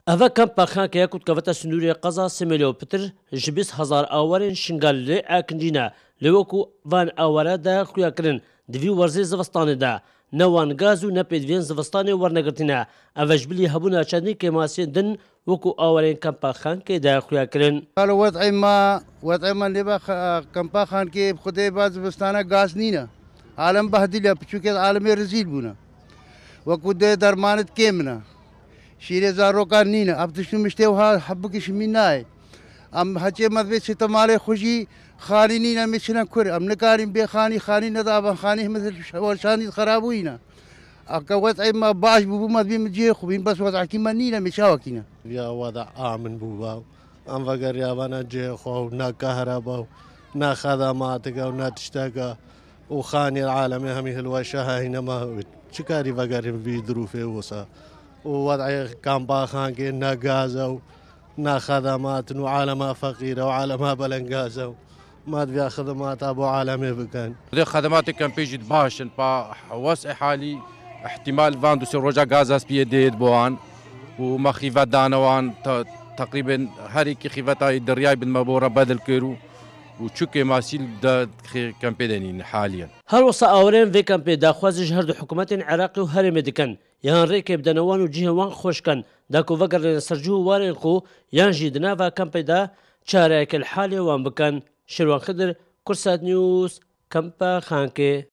Ava kampa xanke kut kavata sunuri qaza semelo Peter jibis hazar awarin shingal le akincina lewoku van awara da xuya kirin divi warzi zivastani da نوان گازو نپیدوین زوستانی ورنگرتینا اوجبلی هبونا چندی که ماسی دن وکو آورین کمپا خان که دا خویا کرن. قالوا وضع ما نبا كمبا خان كي بخدي باز بستانا غاز نينا عالم بهدله بچونكي عالم رزيل بونا وكود درمانت كيمنا شيري زارو كان نينا اب تشنو مشتوها حبك شميناي ام حجي مذبي ستمالي خوشي خالي نينا مشنا كور ام نكارين بخاني خاني نضاب خاني مثل ورشاني خرابوينا اكا وضع ما باش بو مذبي مجي خوين بس وضع كيما نينا مشاوكينا يا وضع امن بو ام فقر يابانا جي خو نا كهرباء نا خدماتك ونا تشتاقا وخاني العالم همي الوشاها هينما شكاري فقر في ظروفه وصا ووضع كامبا خانكي نا غازا نا خدمات وعالمها فقيره وعالمها بلنغازا ما تبيع خدمات ابو عالمي بكان خدمات كان بيجد باشن با وسع حالي احتمال فاندو سروجا غازاس بيديد بوان وما خيفات دانوان تقريبا هاريكي خيفاتاي درياي بالمبورة بدل كيرو وشوكي ماسيل دا كامبيدانين حاليا هر وصا اورين في كامبي دا خوازج هردو حكومات عراقي وهري مدكن يان ريكي بدنوان وجيهوان خوشكن داكو فقر سرجو وارين خو يان جيدنا فا كامبي دا چاريك الحالي وان بكن شروان خضر كرسات نيوز كامبا خانكي